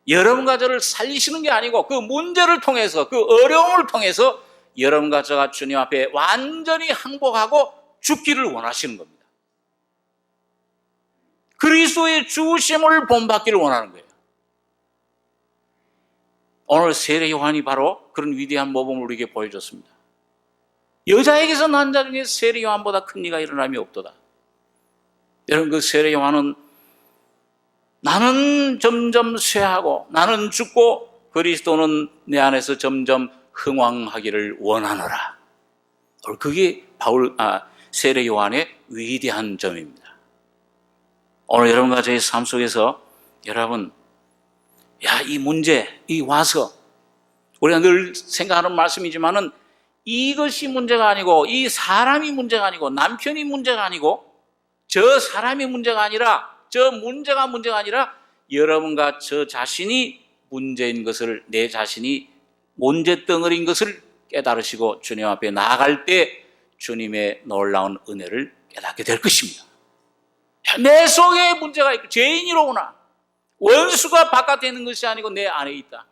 여러분과 저를 살리시는 게 아니고 그 문제를 통해서 그 어려움을 통해서 여러분과 저가 주님 앞에 완전히 항복하고 죽기를 원하시는 겁니다. 그리스도의 죽으심을 본받기를 원하는 거예요. 오늘 세례 요한이 바로 그런 위대한 모범을 우리에게 보여줬습니다. 여자에게서 난 자 중에 세례 요한보다 큰 이가 일어남이 없도다. 여러분 그 세례 요한은 나는 점점 쇠하고 나는 죽고 그리스도는 내 안에서 점점 흥왕하기를 원하노라. 그게 세례 요한의 위대한 점입니다. 오늘 여러분과 저의 삶 속에서 여러분 이 문제, 와서 우리가 늘 생각하는 말씀이지만은 이것이 문제가 아니고, 이 사람이 문제가 아니고, 남편이 문제가 아니고, 저 사람이 문제가 아니라, 저 문제가 아니라 여러분과 저 자신이 문제인 것을, 내 자신이 문제덩어리인 것을 깨달으시고 주님 앞에 나아갈 때 주님의 놀라운 은혜를 깨닫게 될 것입니다. 내 속에 문제가 있고 죄인이로구나. 원수가 바깥에 있는 것이 아니고 내 안에 있다.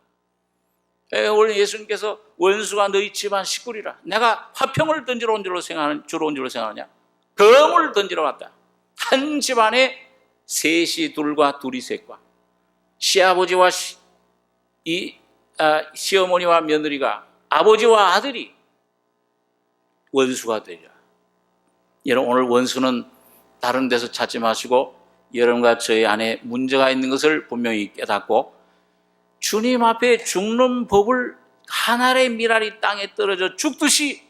원래 예수님께서 원수가 너희 집안 식구리라. 내가 화평을 던지러 온 줄로 생각하느냐? 검을 던지러 왔다. 한 집안에 셋이 둘과 둘이 셋과 시아버지와 시어머니와 며느리가 아버지와 아들이 원수가 되리라. 여러분, 오늘 원수는 다른 데서 찾지 마시고 여러분과 저희 안에 문제가 있는 것을 분명히 깨닫고 주님 앞에 죽는 법을 한 알의 밀알이 땅에 떨어져 죽듯이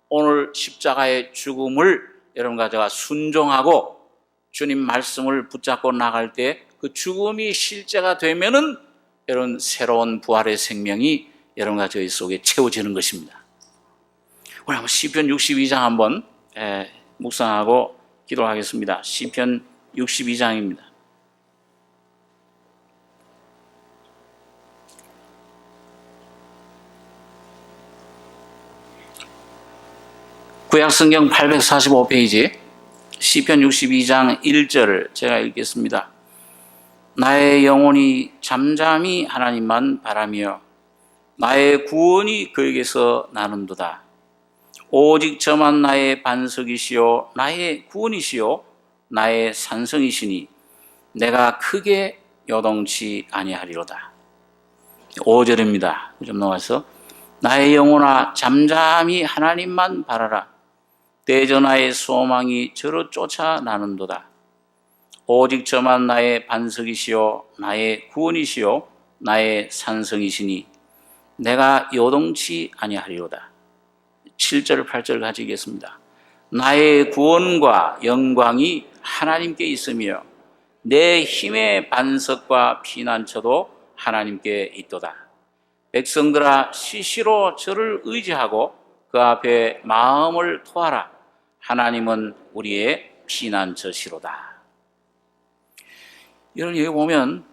오늘 십자가의 죽음을 여러분과 제가 순종하고 주님 말씀을 붙잡고 나갈 때 그 죽음이 실제가 되면은 여러분 새로운 부활의 생명이 여러분과 저희 속에 채워지는 것입니다. 우리 한번 시편 62장 한번 묵상하고 기도하겠습니다. 시편 62장입니다. 구약성경 845페이지 시편 62장 1절을 제가 읽겠습니다. 나의 영혼이 잠잠히 하나님만 바라며 나의 구원이 그에게서 나는도다. 오직 저만 나의 반석이시요 나의 구원이시요 나의 산성이시니 내가 크게 요동치 아니하리로다. 5절입니다. 좀 넘어가서 나의 영혼아 잠잠히 하나님만 바라라. 대저 나의 소망이 저로 쫓아 나는도다. 오직 저만 나의 반석이시요 나의 구원이시요 나의 산성이시니 내가 요동치 아니하리로다. 7절 8절 가지겠습니다. 나의 구원과 영광이 하나님께 있으며 내 힘의 반석과 피난처도 하나님께 있도다. 백성들아 시시로 저를 의지하고 그 앞에 마음을 토하라. 하나님은 우리의 피난처시로다. 여러분 여기 보면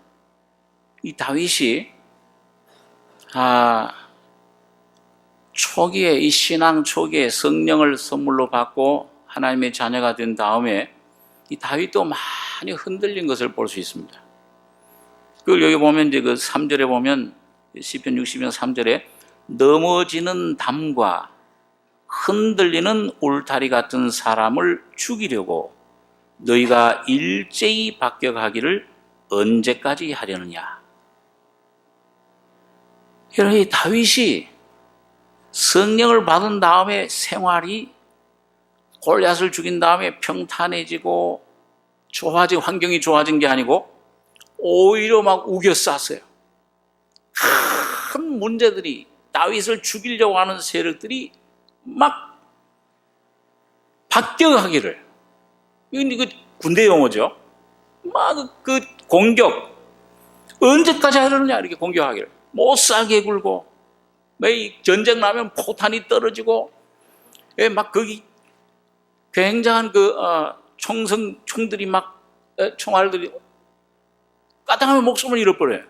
이 다윗이 초기에 이 신앙 초기에 성령을 선물로 받고 하나님의 자녀가 된 다음에 이 다윗도 많이 흔들린 것을 볼 수 있습니다. 그걸 여기 보면 이제 그 3절에 보면 시편 60편 3절에 넘어지는 담과 흔들리는 울타리 같은 사람을 죽이려고 너희가 일제히 박격하기를 언제까지 하려느냐. 여러분 이 다윗이 성령을 받은 다음에 생활이 골리앗을 죽인 다음에 평탄해지고 환경이 좋아진 게 아니고 오히려 막 우겨쌌어요. 큰 문제들이 다윗을 죽이려고 하는 세력들이 막 박격하기를, 이거 군대 용어죠. 막 그 공격 언제까지 하려느냐 이렇게 공격하기를 못 살게 굴고 매 전쟁 나면 포탄이 떨어지고 막 거기 굉장한 그 총들이 막 총알들이 까당하면 목숨을 잃어버려요.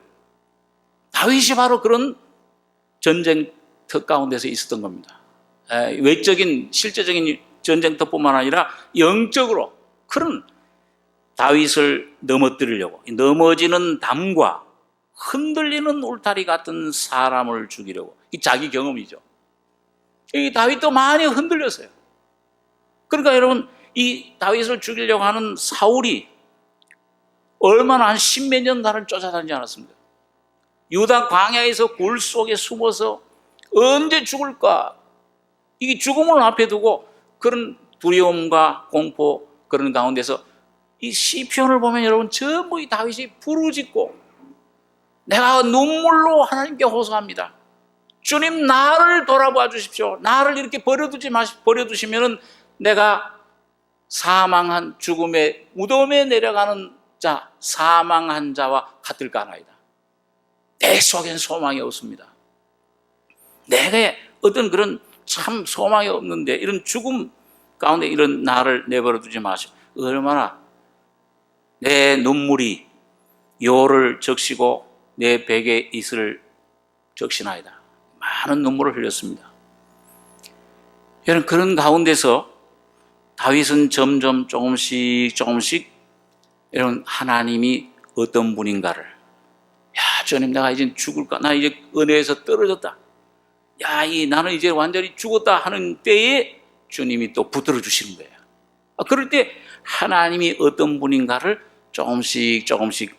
다윗이 바로 그런 전쟁터 가운데서 있었던 겁니다. 외적인 실제적인 전쟁터뿐만 아니라 영적으로 그런 다윗을 넘어뜨리려고 넘어지는 담과 흔들리는 울타리 같은 사람을 죽이려고, 이 자기 경험이죠. 이 다윗도 많이 흔들렸어요. 그러니까 여러분 이 다윗을 죽이려고 하는 사울이 얼마나 한 10몇 년간을 쫓아다니지 않았습니까? 유다 광야에서 굴 속에 숨어서 언제 죽을까, 이 죽음을 앞에 두고 그런 두려움과 공포 그런 가운데서 이 시편을 보면 여러분 전부 이 다윗이 부르짖고 내가 눈물로 하나님께 호소합니다. 주님 나를 돌아봐 주십시오. 나를 이렇게 버려두시면 내가 사망한 죽음의 무덤에 내려가는 자, 사망한 자와 같을까 하나이다. 내 속엔 소망이 없습니다. 내가 어떤 그런 참 소망이 없는데 이런 죽음 가운데 이런 나를 내버려 두지 마시고 얼마나 내 눈물이 요를 적시고 내 베개 이슬을 적시나이다. 많은 눈물을 흘렸습니다. 여러분, 그런 가운데서 다윗은 점점 조금씩 여러분, 하나님이 어떤 분인가를, 야, 주님, 내가 이제 죽을까? 나 이제 은혜에서 떨어졌다. 야, 나는 이제 완전히 죽었다 하는 때에 주님이 또 붙들어 주시는 거예요. 그럴 때 하나님이 어떤 분인가를 조금씩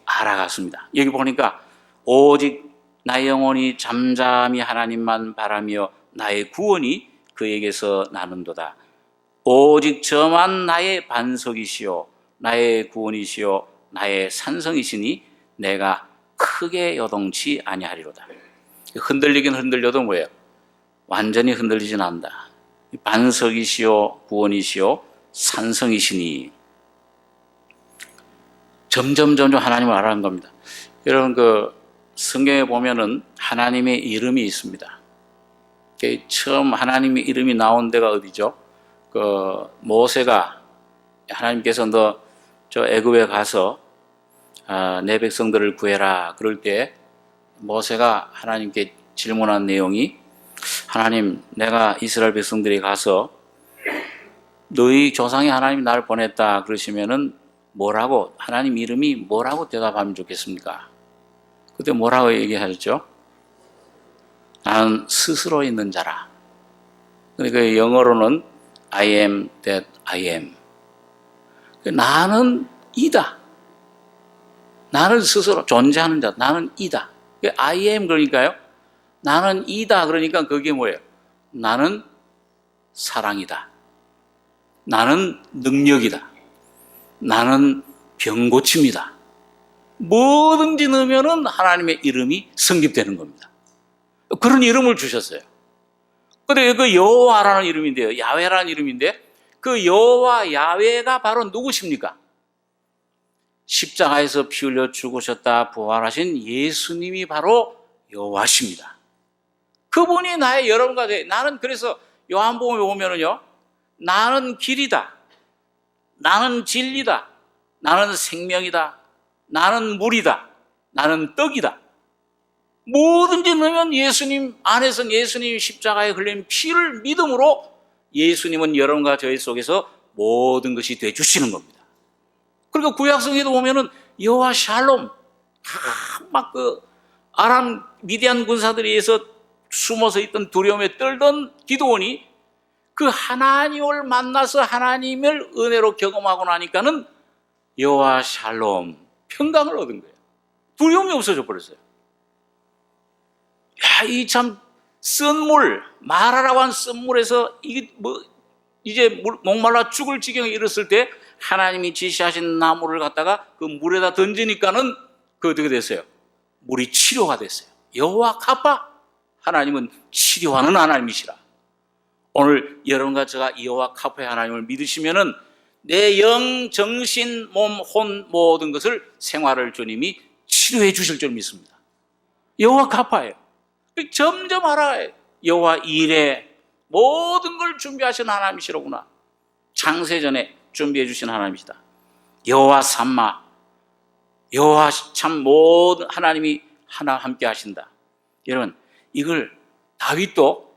알아갔습니다. 여기 보니까 오직 나의 영혼이 잠잠히 하나님만 바라며 나의 구원이 그에게서 나는도다. 오직 저만 나의 반석이시요 나의 구원이시요 나의 산성이시니 내가 크게 요동치 아니하리로다. 흔들리긴 흔들려도 뭐예요? 완전히 흔들리진 않는다. 반석이시요 구원이시요 산성이시니 점점 하나님을 알아가는 겁니다. 여러분, 그 성경에 보면은 하나님의 이름이 있습니다. 처음 하나님의 이름이 나온 데가 어디죠? 그 모세가 하나님께서 너 저 애굽에 가서 내 백성들을 구해라 그럴 때 모세가 하나님께 질문한 내용이, 하나님, 내가 이스라엘 백성들이 가서 너희 조상의 하나님이 나를 보냈다 그러시면은 뭐라고, 하나님 이름이 뭐라고 대답하면 좋겠습니까? 그때 뭐라고 얘기하셨죠? 나는 스스로 있는 자라. 그러니까 영어로는 I am that I am. 나는 이다. 나는 스스로 존재하는 자. 나는 이다. I am 그러니까요. 나는 이다 그러니까 그게 뭐예요? 나는 사랑이다. 나는 능력이다. 나는 병고침이다. 뭐든지 넣으면은 하나님의 이름이 성립되는 겁니다. 그런 이름을 주셨어요. 근데 그 여호와라는 이름인데요. 야훼라는 이름인데 그 여호와 야훼가 바로 누구십니까? 십자가에서 피 흘려 죽으셨다 부활하신 예수님이 바로 여호와십니다. 그분이 나의 여러분과 돼. 나는 그래서 요한복음에 보면은요, 나는 길이다, 나는 진리다, 나는 생명이다, 나는 물이다, 나는 떡이다. 뭐든지 넣으면 예수님 안에서 예수님 십자가에 흘린 피를 믿음으로 예수님은 여러분과 저희 속에서 모든 것이 돼 주시는 겁니다. 그리고 구약성에도 보면은 여호와 샬롬, 막 그 아람 미디안 군사들에 의해서 숨어서 있던 두려움에 떨던 기드온이 그 하나님을 만나서 하나님을 은혜로 경험하고 나니까는 여호와 샬롬, 평강을 얻은 거예요. 두려움이 없어져 버렸어요. 야, 이 참 쓴물, 마라라고 한 쓴물에서 이게 뭐 이제 목말라 죽을 지경에 이르렀을 때 하나님이 지시하신 나무를 갖다가 그 물에다 던지니까는 그 어떻게 됐어요? 물이 치료가 됐어요. 여호와 카파, 하나님은 치료하는 하나님이시라. 오늘 여러분과 제가 여호와 카파의 하나님을 믿으시면은 내 영, 정신, 몸, 혼 모든 것을 생활을 주님이 치료해 주실 줄 믿습니다. 여호와 카파예요. 점점 알아요. 여호와 이레, 모든 걸 준비하신 하나님이시로구나. 창세전에 준비해 주신 하나님이시다. 여호와 삼마, 여호와 참 모든 하나님이 하나 함께 하신다. 여러분, 이걸 다윗도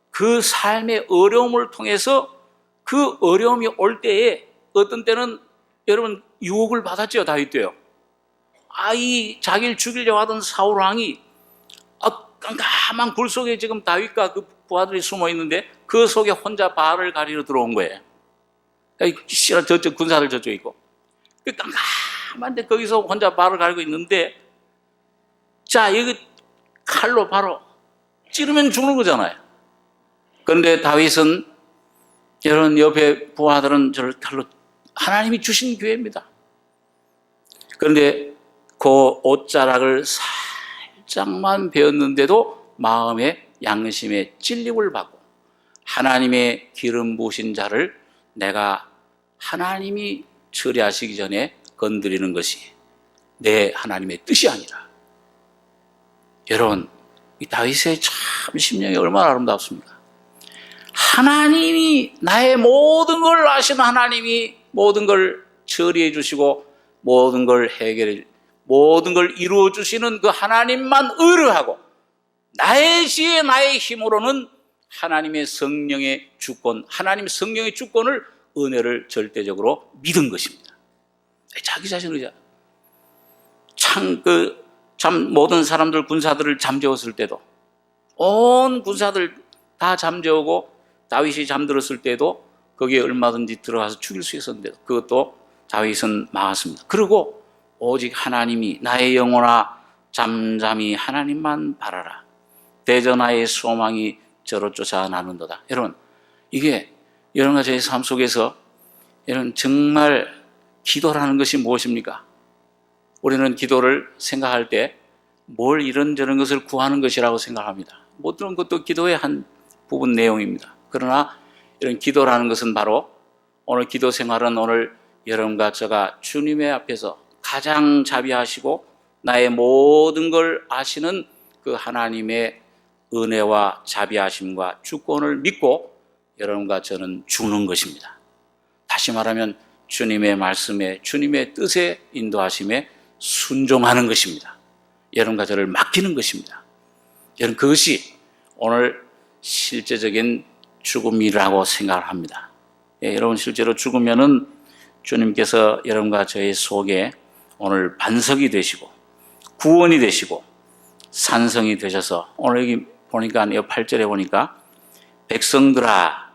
그 삶의 어려움을 통해서 그 어려움이 올 때에 어떤 때는 여러분 유혹을 받았죠. 다윗도요. 이 자기를 죽이려고 하던 사울 왕이 깜깜한 굴 속에 지금 다윗과 그 부하들이 숨어 있는데 그 속에 혼자 바알을 가리러 들어온 거예요. 저쪽 군사들 저쪽에 있고 그 깜깜한데 거기서 혼자 바알을 가리고 있는데, 자, 여기 칼로 바로 찌르면 죽는 거잖아요. 그런데 다윗은, 여러분 옆에 부하들은 저를 칼로, 하나님이 주신 기회입니다. 그런데 그 옷자락을 살짝만 베었는데도 마음의 양심의 찔림을 받고 하나님의 기름 부으신 자를 내가 하나님이 처리하시기 전에 건드리는 것이 내 하나님의 뜻이 아니라. 여러분, 이 다윗의 참 참 심령이 얼마나 아름답습니까? 하나님이 나의 모든 걸 아시는 하나님이 모든 걸 처리해 주시고 모든 걸 해결해 모든 걸 이루어 주시는 그 하나님만 의뢰하고 나의 지혜 나의 힘으로는 하나님의 성령의 주권, 하나님 성령의 주권을 은혜를 절대적으로 믿은 것입니다. 자기 자신을 의지하고 참 모든 사람들 군사들을 잠재웠을 때도 온 군사들 다 잠재우고 다윗이 잠들었을 때도 거기에 얼마든지 들어가서 죽일 수 있었는데 그것도 다윗은 막았습니다. 그리고 오직 하나님이 나의 영혼아 잠잠히 하나님만 바라라. 대전하의 소망이 저로 쫓아 나는도다. 여러분 이게 여러분과 저의 삶 속에서 여러분 정말 기도라는 것이 무엇입니까? 우리는 기도를 생각할 때 뭘 이런저런 것을 구하는 것이라고 생각합니다. 모든 것도 기도의 한 부분 내용입니다. 그러나 이런 기도라는 것은 바로 오늘 기도 생활은 오늘 여러분과 제가 주님의 앞에서 가장 자비하시고 나의 모든 걸 아시는 그 하나님의 은혜와 자비하심과 주권을 믿고 여러분과 저는 주는 것입니다. 다시 말하면 주님의 말씀에 주님의 뜻에 인도하심에 순종하는 것입니다. 여러분과 저를 맡기는 것입니다. 여러분 그것이 오늘 실제적인 죽음이라고 생각을 합니다. 여러분 실제로 죽으면은 주님께서 여러분과 저의 속에 오늘 반석이 되시고 구원이 되시고 산성이 되셔서 오늘 여기 보니까 8절에 보니까 백성들아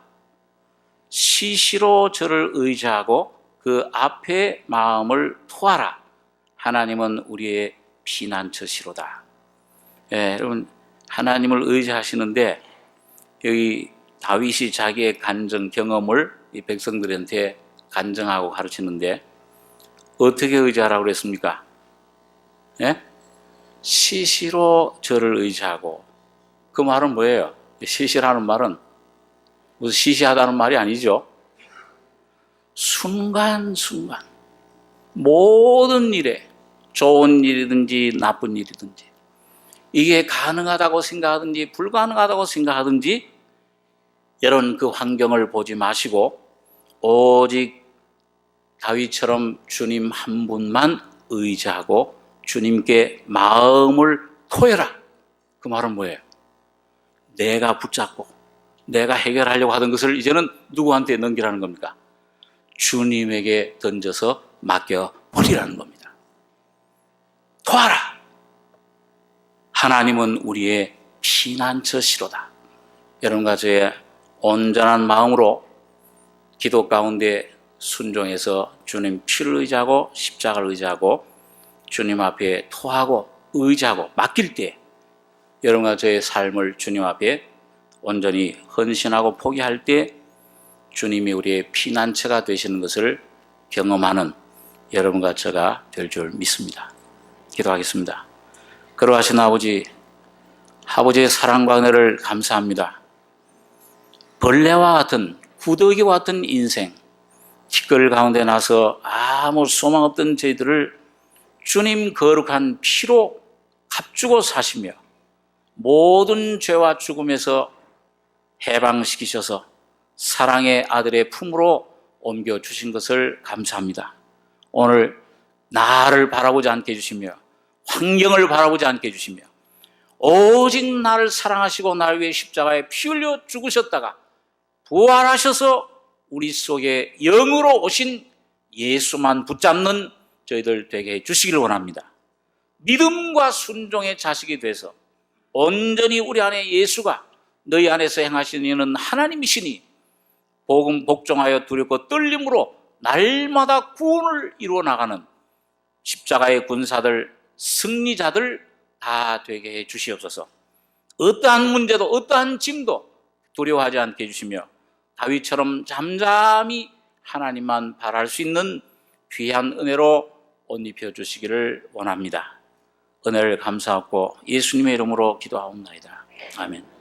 시시로 저를 의지하고 그 앞에 마음을 토하라. 하나님은 우리의 피난처시로다. 여러분 하나님을 의지하시는데 여기 다윗이 자기의 간증 경험을 이 백성들한테 간증하고 가르치는데 어떻게 의지하라고 그랬습니까? 시시로 저를 의지하고 그 말은 뭐예요? 시시라는 말은 무슨 시시하다는 말이 아니죠. 순간순간 모든 일에 좋은 일이든지 나쁜 일이든지 이게 가능하다고 생각하든지 불가능하다고 생각하든지 여러분 그 환경을 보지 마시고 오직 다윗처럼 주님 한 분만 의지하고 주님께 마음을 토해라. 그 말은 뭐예요? 내가 붙잡고 내가 해결하려고 하던 것을 이제는 누구한테 넘기라는 겁니까? 주님에게 던져서 맡겨버리라는 겁니다. 토하라. 하나님은 우리의 피난처시로다. 여러분과 저의 온전한 마음으로 기도 가운데 순종해서 주님 피를 의지하고 십자가를 의지하고 주님 앞에 토하고 의지하고 맡길 때 여러분과 저의 삶을 주님 앞에 온전히 헌신하고 포기할 때 주님이 우리의 피난처가 되시는 것을 경험하는 여러분과 제가 될 줄 믿습니다. 기도하겠습니다. 그러하신 아버지의 사랑과 은혜를 감사합니다. 벌레와 같은 구더기와 같은 인생 티끌 가운데 나서 아무 소망 없던 저희들을 주님 거룩한 피로 값주고 사시며 모든 죄와 죽음에서 해방시키셔서 사랑의 아들의 품으로 옮겨주신 것을 감사합니다. 오늘 나를 바라보지 않게 해주시며 환경을 바라보지 않게 해주시며 오직 나를 사랑하시고 나를 위해 십자가에 피 흘려 죽으셨다가 부활하셔서 우리 속에 영으로 오신 예수만 붙잡는 저희들 되게 해주시기를 원합니다. 믿음과 순종의 자식이 돼서 온전히 우리 안에 예수가 너희 안에서 행하시는 이는 하나님이시니 복음 복종하여 두렵고 떨림으로 날마다 구원을 이루어 나가는 십자가의 군사들 승리자들 다 되게 해 주시옵소서. 어떠한 문제도 어떠한 짐도 두려워하지 않게 해주시며 다윗처럼 잠잠히 하나님만 바랄 수 있는 귀한 은혜로 옷 입혀 주시기를 원합니다. 은혜를 감사하고 예수님의 이름으로 기도하옵나이다. 아멘.